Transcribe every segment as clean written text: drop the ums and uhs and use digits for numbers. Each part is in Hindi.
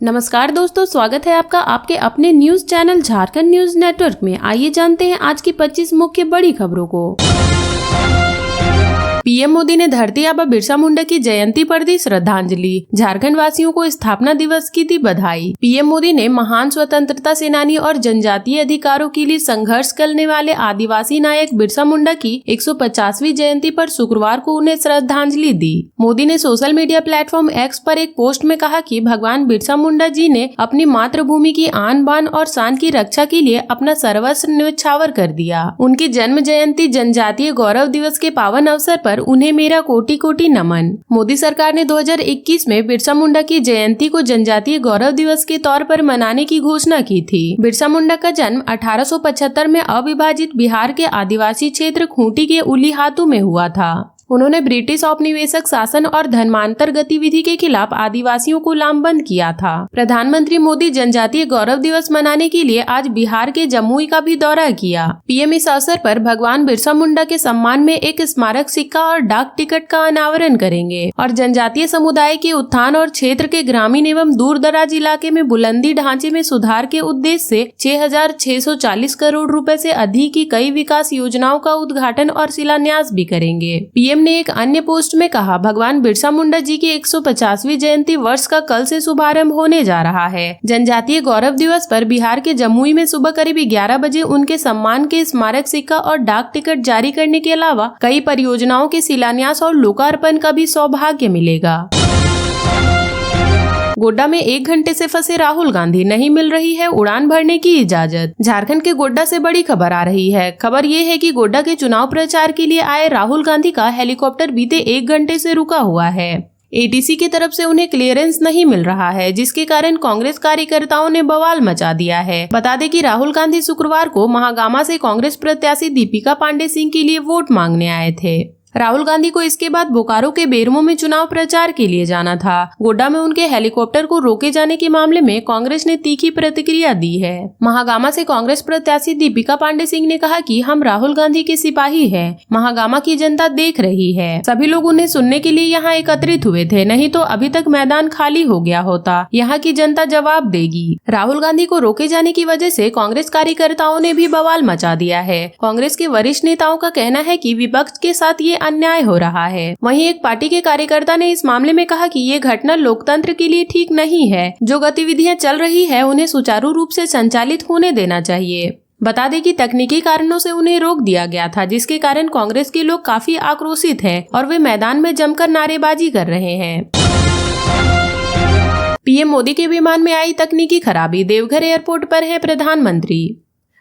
नमस्कार दोस्तों, स्वागत है आपका आपके अपने news channel Jharkhand news network में। आइए जानते हैं आज की 25 मुख्य बड़ी खबरों को। पीएम मोदी ने धरती आबा बिरसा मुंडा की जयंती पर दी श्रद्धांजलि। झारखंड वासियों को स्थापना दिवस की दी बधाई। पीएम मोदी ने महान स्वतंत्रता सेनानी और जनजातीय अधिकारों के लिए संघर्ष करने वाले आदिवासी नायक बिरसा मुंडा की 150वीं जयंती पर शुक्रवार को उन्हें श्रद्धांजलि दी। मोदी ने सोशल मीडिया प्लेटफॉर्म एक्स पर एक पोस्ट में कहा कि भगवान बिरसा मुंडा जी ने अपनी मातृभूमि की आन बान और शान की रक्षा के लिए अपना सर्वस्व न्यौछावर कर दिया। उनकी जन्म जयंती जनजातीय गौरव दिवस के पावन अवसर पर उन्हें मेरा कोटि कोटि नमन। मोदी सरकार ने 2021 में बिरसा मुंडा की जयंती को जनजातीय गौरव दिवस के तौर पर मनाने की घोषणा की थी। बिरसा मुंडा का जन्म 1875 में अविभाजित बिहार के आदिवासी क्षेत्र खूंटी के उलीहातू में हुआ था। उन्होंने ब्रिटिश औपनिवेशिक शासन और धर्मांतर गतिविधि के खिलाफ आदिवासियों को लामबंद किया था। प्रधानमंत्री मोदी जनजातीय गौरव दिवस मनाने के लिए आज बिहार के जमुई का भी दौरा किया। पीएम इस अवसर पर भगवान बिरसा मुंडा के सम्मान में एक स्मारक सिक्का और डाक टिकट का अनावरण करेंगे और जनजातीय समुदाय के उत्थान और क्षेत्र के ग्रामीण एवं दूर दराज इलाके में बुलंदी ढांचे में सुधार के उद्देश्य से 6,640 करोड़ रुपए से अधिक की कई विकास योजनाओं का उद्घाटन और शिलान्यास भी करेंगे। पीएम ने एक अन्य पोस्ट में कहा, भगवान बिरसा मुंडा जी की 150वीं जयंती वर्ष का कल से शुभारंभ होने जा रहा है। जनजातीय गौरव दिवस पर बिहार के जमुई में सुबह करीब 11 बजे उनके सम्मान के स्मारक सिक्का और डाक टिकट जारी करने के अलावा कई परियोजनाओं के शिलान्यास और लोकार्पण का भी सौभाग्य मिलेगा। गोड्डा में 1 घंटे से फंसे राहुल गांधी, नहीं मिल रही है उड़ान भरने की इजाजत। झारखंड के गोड्डा से बड़ी खबर आ रही है। खबर ये है कि गोड्डा के चुनाव प्रचार के लिए आए राहुल गांधी का हेलीकॉप्टर बीते 1 घंटे से रुका हुआ है। एटीसी की तरफ से उन्हें क्लियरेंस नहीं मिल रहा है, जिसके कारण कांग्रेस कार्यकर्ताओं ने बवाल मचा दिया है। बता दें कि राहुल गांधी शुक्रवार को महागामा से कांग्रेस प्रत्याशी दीपिका पांडे सिंह के लिए वोट मांगने आए थे। राहुल गांधी को इसके बाद बोकारो के बेरमो में चुनाव प्रचार के लिए जाना था। गोड्डा में उनके हेलीकॉप्टर को रोके जाने के मामले में कांग्रेस ने तीखी प्रतिक्रिया दी है। महागामा से कांग्रेस प्रत्याशी दीपिका पांडे सिंह ने कहा कि हम राहुल गांधी के सिपाही हैं। महागामा की जनता देख रही है। सभी लोग उन्हें सुनने के लिए यहाँ एकत्रित हुए थे, नहीं तो अभी तक मैदान खाली हो गया होता। यहाँ की जनता जवाब देगी। राहुल गांधी को रोके जाने की वजह से कांग्रेस कार्यकर्ताओं ने भी बवाल मचा दिया है। कांग्रेस के वरिष्ठ नेताओं का कहना है कि विपक्ष के साथ ये अन्याय हो रहा है। वहीं एक पार्टी के कार्यकर्ता ने इस मामले में कहा कि ये घटना लोकतंत्र के लिए ठीक नहीं है। जो गतिविधियां चल रही है उन्हें सुचारू रूप से संचालित होने देना चाहिए। बता दें कि तकनीकी कारणों से उन्हें रोक दिया गया था, जिसके कारण कांग्रेस के लोग काफी आक्रोशित हैं और वे मैदान में जमकर नारेबाजी कर रहे हैं। पीएम मोदी के विमान में आई तकनीकी खराबी, देवघर एयरपोर्ट पर है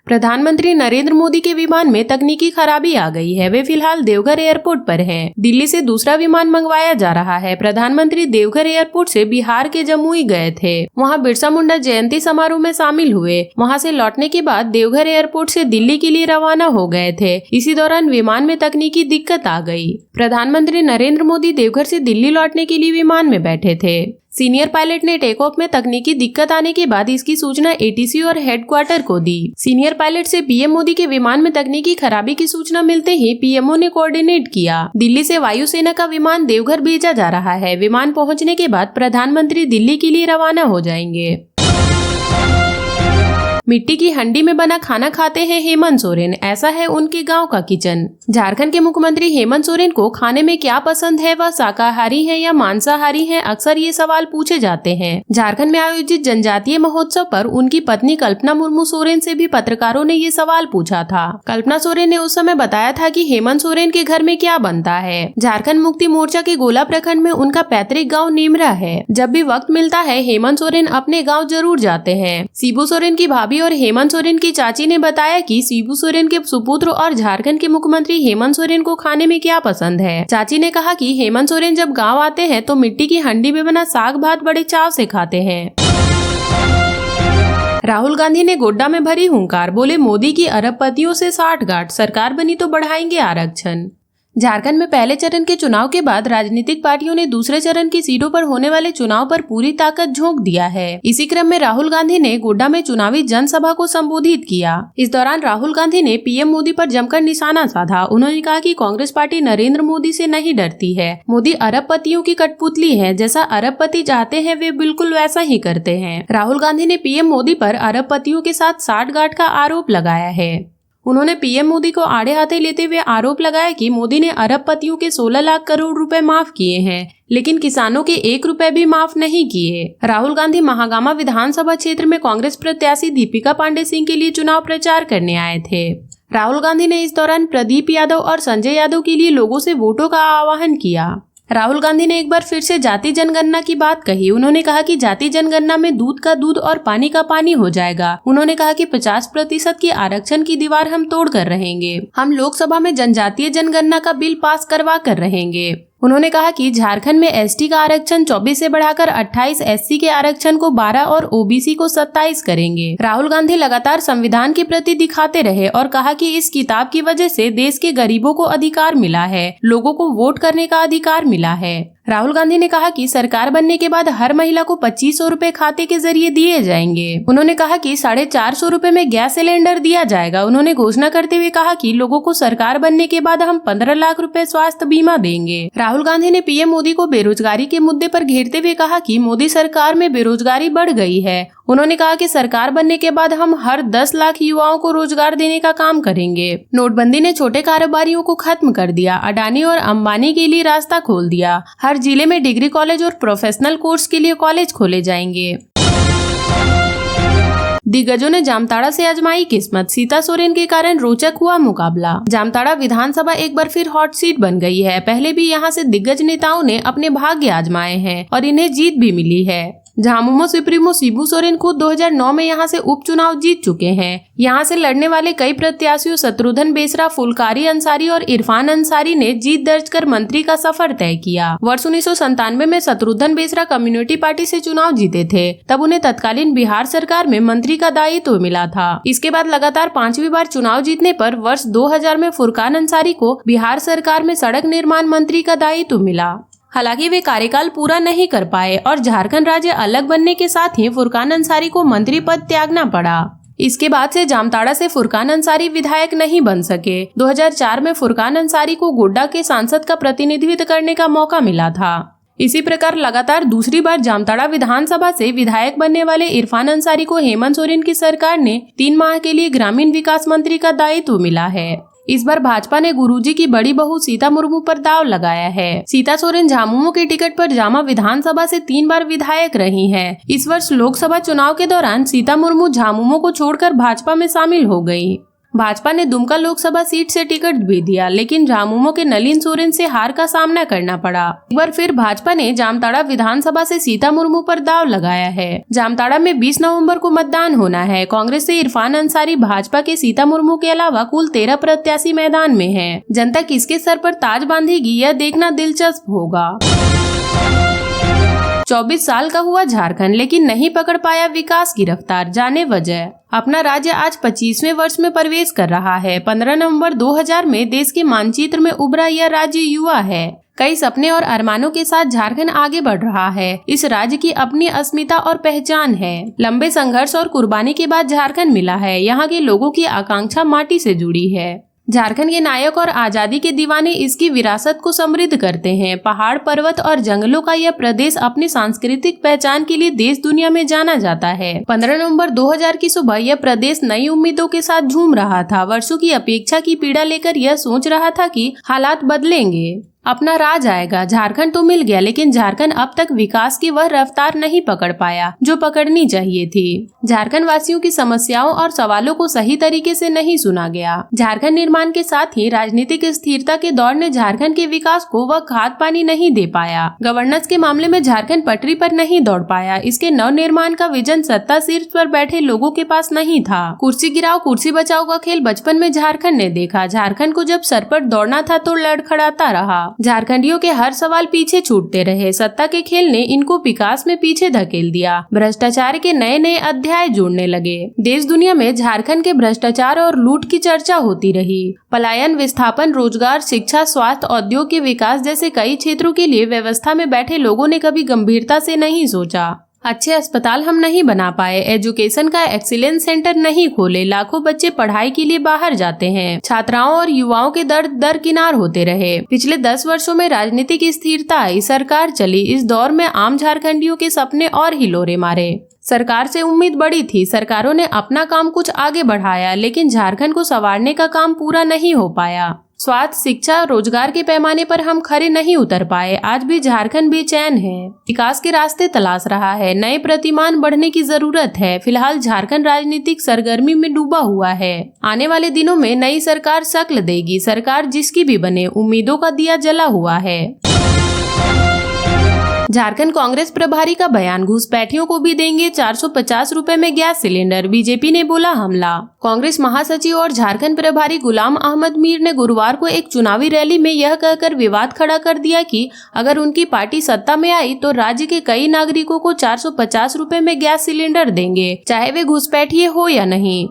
प्रधानमंत्री नरेंद्र मोदी के विमान में तकनीकी खराबी आ गई है। वे फिलहाल देवघर एयरपोर्ट पर हैं। दिल्ली से दूसरा विमान मंगवाया जा रहा है। प्रधानमंत्री देवघर एयरपोर्ट से बिहार के जमुई गए थे। वहां बिरसा मुंडा जयंती समारोह में शामिल हुए। वहां से लौटने के बाद देवघर एयरपोर्ट से दिल्ली के लिए रवाना हो गए थे। इसी दौरान विमान में तकनीकी दिक्कत आ गई। प्रधानमंत्री नरेंद्र मोदी देवघर से दिल्ली लौटने के लिए विमान में बैठे थे। सीनियर पायलट ने टेक ऑफ में तकनीकी दिक्कत आने के बाद इसकी सूचना एटीसी और हेडक्वार्टर को दी। सीनियर पायलट से पीएम मोदी के विमान में तकनीकी खराबी की सूचना मिलते ही पीएमओ ने कोऑर्डिनेट किया। दिल्ली से वायुसेना का विमान देवघर भेजा जा रहा है। विमान पहुंचने के बाद प्रधानमंत्री दिल्ली के लिए रवाना हो जाएंगे। मिट्टी की हंडी में बना खाना खाते हैं हेमंत सोरेन, ऐसा है उनके गांव का किचन। झारखंड के मुख्यमंत्री हेमंत सोरेन को खाने में क्या पसंद है, वह शाकाहारी है या मांसाहारी है, अक्सर ये सवाल पूछे जाते हैं। झारखंड में आयोजित जनजातीय महोत्सव पर उनकी पत्नी कल्पना मुर्मू सोरेन से भी पत्रकारों ने ये सवाल पूछा था। कल्पना सोरेन ने उस समय बताया था कि हेमंत सोरेन के घर में क्या बनता है। झारखंड मुक्ति मोर्चा के गोला प्रखंड में उनका पैतृक गाँव नीमरा है। जब भी वक्त मिलता है हेमंत सोरेन अपने गाँव जरूर जाते हैं। शिबू सोरेन की भाभी और हेमंत सोरेन की चाची ने बताया कि शिबू सोरेन के सुपुत्र और झारखंड के मुख्यमंत्री हेमंत सोरेन को खाने में क्या पसंद है। चाची ने कहा कि हेमंत सोरेन जब गांव आते हैं तो मिट्टी की हंडी में बना साग भात बड़े चाव से खाते हैं। राहुल गांधी ने गोड्डा में भरी हुंकार, बोले मोदी की अरबपतियों से साठगांठ, सरकार बनी तो बढ़ाएंगे आरक्षण। झारखंड में पहले चरण के चुनाव के बाद राजनीतिक पार्टियों ने दूसरे चरण की सीटों पर होने वाले चुनाव पर पूरी ताकत झोंक दिया है। इसी क्रम में राहुल गांधी ने गोड्डा में चुनावी जनसभा को संबोधित किया। इस दौरान राहुल गांधी ने पीएम मोदी पर जमकर निशाना साधा। उन्होंने कहा कि कांग्रेस पार्टी नरेंद्र मोदी से नहीं डरती है। मोदी अरबपतियों की कठपुतली है, जैसा अरबपति चाहते हैं वे बिल्कुल वैसा ही करते हैं। राहुल गांधी ने पीएम मोदी पर अरबपतियों के साथ साठगांठ का आरोप लगाया है। उन्होंने पीएम मोदी को आड़े हाथे लेते हुए आरोप लगाया कि मोदी ने अरबपतियों के 16 लाख करोड़ रुपए माफ किए हैं, लेकिन किसानों के 1 रुपए भी माफ नहीं किए। राहुल गांधी महागामा विधानसभा क्षेत्र में कांग्रेस प्रत्याशी दीपिका पांडे सिंह के लिए चुनाव प्रचार करने आए थे। राहुल गांधी ने इस दौरान प्रदीप यादव और संजय यादव के लिए लोगों से वोटों का आह्वान किया। राहुल गांधी ने एक बार फिर से जाति जनगणना की बात कही। उन्होंने कहा कि जाति जनगणना में दूध का दूध और पानी का पानी हो जाएगा। उन्होंने कहा कि 50% की आरक्षण की दीवार हम तोड़ कर रहेंगे। हम लोकसभा में जनजातीय जनगणना का बिल पास करवा कर रहेंगे। उन्होंने कहा कि झारखंड में एसटी का आरक्षण 24 से बढ़ाकर 28, एससी के आरक्षण को 12 और ओबीसी को 27 करेंगे। राहुल गांधी लगातार संविधान के प्रति दिखाते रहे और कहा कि इस किताब की वजह से देश के गरीबों को अधिकार मिला है, लोगों को वोट करने का अधिकार मिला है। राहुल गांधी ने कहा कि सरकार बनने के बाद हर महिला को 2500 रुपए खाते के जरिए दिए जाएंगे। उन्होंने कहा कि 450 रुपए में गैस सिलेंडर दिया जाएगा। उन्होंने घोषणा करते हुए कहा कि लोगों को सरकार बनने के बाद हम 15 लाख रुपए स्वास्थ्य बीमा देंगे। राहुल गांधी ने पीएम मोदी को बेरोजगारी के मुद्दे पर घेरते हुए कहा कि मोदी सरकार में बेरोजगारी बढ़ गई है। उन्होंने कहा कि सरकार बनने के बाद हम हर 10 लाख युवाओं को रोजगार देने का काम करेंगे। नोटबंदी ने छोटे कारोबारियों को खत्म कर दिया। अडानी और अंबानी के लिए रास्ता खोल दिया। हर जिले में डिग्री कॉलेज और प्रोफेशनल कोर्स के लिए कॉलेज खोले जाएंगे। दिग्गजों ने जामताड़ा से आजमाई किस्मत। सीता सोरेन के कारण रोचक हुआ मुकाबला। जामताड़ा विधानसभा एक बार फिर हॉट सीट बन गई है। पहले भी यहां से दिग्गज नेताओं ने अपने भाग्य आजमाए हैं और इन्हें जीत भी मिली है। झामुमो सुप्रीमो शिबू सोरेन खुद 2009 में यहां से उपचुनाव जीत चुके हैं। यहां से लड़ने वाले कई प्रत्याशियों शत्रुघ्न बेसरा, फुलकारी अंसारी और इरफान अंसारी ने जीत दर्ज कर मंत्री का सफर तय किया। वर्ष 1997 में शत्रुघ्न बेसरा कम्युनिटी पार्टी से चुनाव जीते थे। तब उन्हें तत्कालीन बिहार सरकार में मंत्री का दायित्व मिला था। इसके बाद लगातार 5वीं बार चुनाव जीतने पर वर्ष 2000 में फुरकान अंसारी को बिहार सरकार में सड़क निर्माण मंत्री का दायित्व मिला। हालांकि वे कार्यकाल पूरा नहीं कर पाए और झारखंड राज्य अलग बनने के साथ ही फुरकान अंसारी को मंत्री पद त्यागना पड़ा। इसके बाद से जामताड़ा से फुरकान अंसारी विधायक नहीं बन सके। 2004 में फुरकान अंसारी को गोड्डा के सांसद का प्रतिनिधित्व करने का मौका मिला था। इसी प्रकार लगातार दूसरी बार जामताड़ा विधानसभा से विधायक बनने वाले इरफान अंसारी को हेमंत सोरेन की सरकार ने 3 माह के लिए ग्रामीण विकास मंत्री का दायित्व मिला है। इस बार भाजपा ने गुरुजी की बड़ी बहू सीता मुर्मू पर दाव लगाया है। सीता सोरेन झामुमो के टिकट पर जामा विधानसभा से 3 बार विधायक रही हैं। इस वर्ष लोकसभा चुनाव के दौरान सीता मुर्मू झामुमो को छोड़कर भाजपा में शामिल हो गयी। भाजपा ने दुमका लोकसभा सीट से टिकट भी दिया, लेकिन झामुमो के नलिन सोरेन से हार का सामना करना पड़ा। एक बार फिर भाजपा ने जामताड़ा विधानसभा से सीता मुर्मू पर दाव लगाया है। जामताड़ा में 20 नवंबर को मतदान होना है। कांग्रेस से इरफान अंसारी, भाजपा के सीता मुर्मू के अलावा कुल 13 प्रत्याशी मैदान में हैं। जनता किसके सर पर ताज बांधेगी, यह देखना दिलचस्प होगा। 24 साल का हुआ झारखंड, लेकिन नहीं पकड़ पाया विकास की रफ्तार। जाने वजह। अपना राज्य आज 25वें वर्ष में प्रवेश कर रहा है। 15 नवंबर 2000 में देश के मानचित्र में उभरा यह राज्य युवा है। कई सपने और अरमानों के साथ झारखंड आगे बढ़ रहा है। इस राज्य की अपनी अस्मिता और पहचान है। लंबे संघर्ष और कुर्बानी के बाद झारखंड मिला है। यहाँ के लोगों की आकांक्षा माटी से जुड़ी है। झारखंड के नायक और आजादी के दीवाने इसकी विरासत को समृद्ध करते हैं। पहाड़, पर्वत और जंगलों का यह प्रदेश अपनी सांस्कृतिक पहचान के लिए देश दुनिया में जाना जाता है। 15 नवंबर 2000 की सुबह यह प्रदेश नई उम्मीदों के साथ झूम रहा था। वर्षों की अपेक्षा की पीड़ा लेकर यह सोच रहा था कि हालात बदलेंगे, अपना राज आएगा। झारखंड तो मिल गया, लेकिन झारखंड अब तक विकास की वह रफ्तार नहीं पकड़ पाया जो पकड़नी चाहिए थी। झारखंड वासियों की समस्याओं और सवालों को सही तरीके से नहीं सुना गया। झारखंड निर्माण के साथ ही राजनीतिक स्थिरता के दौर ने झारखंड के विकास को वह खाद पानी नहीं दे पाया। गवर्नेंस के मामले में झारखंड पटरी पर नहीं दौड़ पाया। इसके नव निर्माण का विजन सत्ता शीर्ष पर बैठे लोगों के पास नहीं था। कुर्सी गिराओ कुर्सी बचाओ का खेल बचपन में झारखंड ने देखा। झारखंड को जब सर पर दौड़ना था तो लड़खड़ाता रहा। झारखंडियों के हर सवाल पीछे छूटते रहे। सत्ता के खेल ने इनको विकास में पीछे धकेल दिया। भ्रष्टाचार के नए नए अध्याय जुड़ने लगे। देश दुनिया में झारखंड के भ्रष्टाचार और लूट की चर्चा होती रही। पलायन, विस्थापन, रोजगार, शिक्षा, स्वास्थ्य, उद्योग के विकास जैसे कई क्षेत्रों के लिए व्यवस्था में बैठे लोगों ने कभी गंभीरता से नहीं सोचा। अच्छे अस्पताल हम नहीं बना पाए, एजुकेशन का एक्सीलेंस सेंटर नहीं खोले, लाखों बच्चे पढ़ाई के लिए बाहर जाते हैं, छात्राओं और युवाओं के दर्द दरकिनार होते रहे। पिछले 10 वर्षों में राजनीतिक स्थिरता आई, सरकार चली। इस दौर में आम झारखंडियों के सपने और हिलोरे मारे। सरकार से उम्मीद बड़ी थी, सरकारों ने अपना काम कुछ आगे बढ़ाया, लेकिन झारखंड को संवारने का काम पूरा नहीं हो पाया। स्वास्थ्य, शिक्षा, रोजगार के पैमाने पर हम खरे नहीं उतर पाए। आज भी झारखंड बेचैन है, विकास के रास्ते तलाश रहा है, नए प्रतिमान बढ़ने की जरूरत है। फिलहाल झारखंड राजनीतिक सरगर्मी में डूबा हुआ है। आने वाले दिनों में नई सरकार शक्ल देगी। सरकार जिसकी भी बने, उम्मीदों का दिया जला हुआ है। झारखंड कांग्रेस प्रभारी का बयान, घुसपैठियों को भी देंगे 450 रुपए में गैस सिलेंडर, बीजेपी ने बोला हमला। कांग्रेस महासचिव और झारखंड प्रभारी गुलाम अहमद मीर ने गुरुवार को एक चुनावी रैली में यह कहकर विवाद खड़ा कर दिया कि अगर उनकी पार्टी सत्ता में आई तो राज्य के कई नागरिकों को 450 रुपए में गैस सिलेंडर देंगे, चाहे वे घुसपैठिए हो या नहीं।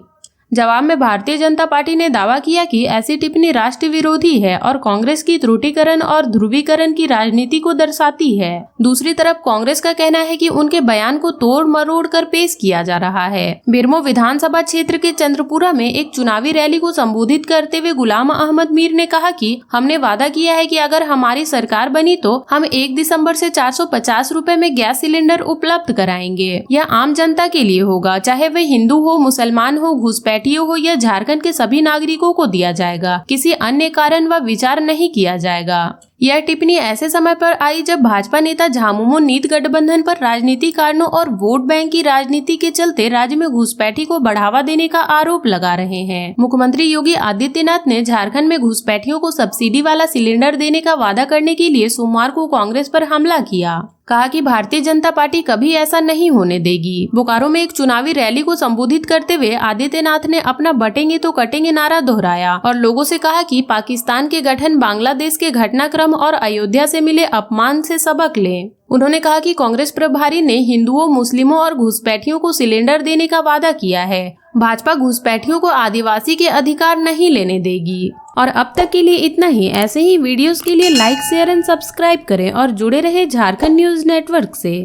जवाब में भारतीय जनता पार्टी ने दावा किया कि ऐसी टिप्पणी राष्ट्र विरोधी है और कांग्रेस की त्रुटिकरण और ध्रुवीकरण की राजनीति को दर्शाती है। दूसरी तरफ कांग्रेस का कहना है कि उनके बयान को तोड़ मरोड़ कर पेश किया जा रहा है। बेरमो विधानसभा क्षेत्र के चंद्रपुरा में एक चुनावी रैली को संबोधित करते हुए गुलाम अहमद मीर ने कहा कि हमने वादा किया है कि अगर हमारी सरकार बनी तो हम 1 दिसंबर से 450 रुपए में गैस सिलेंडर उपलब्ध कराएंगे। यह आम जनता के लिए होगा, चाहे वे हिंदू हो, मुसलमान हो, घुसपैठियों हो या झारखंड के सभी नागरिकों को दिया जाएगा। किसी अन्य कारण व विचार नहीं किया जाएगा। यह टिप्पणी ऐसे समय पर आई जब भाजपा नेता झामुमो नीत गठबंधन पर राजनीतिक कारणों और वोट बैंक की राजनीति के चलते राज्य में घुसपैठी को बढ़ावा देने का आरोप लगा रहे हैं। मुख्यमंत्री योगी आदित्यनाथ ने झारखंड में घुसपैठियों को सब्सिडी वाला सिलेंडर देने का वादा करने के लिए सोमवार को कांग्रेस पर हमला किया। कहा कि भारतीय जनता पार्टी कभी ऐसा नहीं होने देगी। बोकारो में एक चुनावी रैली को संबोधित करते हुए आदित्यनाथ ने अपना बटेंगे तो कटेंगे नारा दोहराया और लोगों से कहा कि पाकिस्तान के गठन, बांग्लादेश के घटनाक्रम और अयोध्या से मिले अपमान से सबक लें। उन्होंने कहा कि कांग्रेस प्रभारी ने हिंदुओं, मुस्लिमों और घुसपैठियों को सिलेंडर देने का वादा किया है। भाजपा घुसपैठियों को आदिवासी के अधिकार नहीं लेने देगी। और अब तक के लिए इतना ही। ऐसे ही वीडियोस के लिए लाइक, शेयर एंड सब्सक्राइब करें और जुड़े रहे झारखंड न्यूज नेटवर्क से।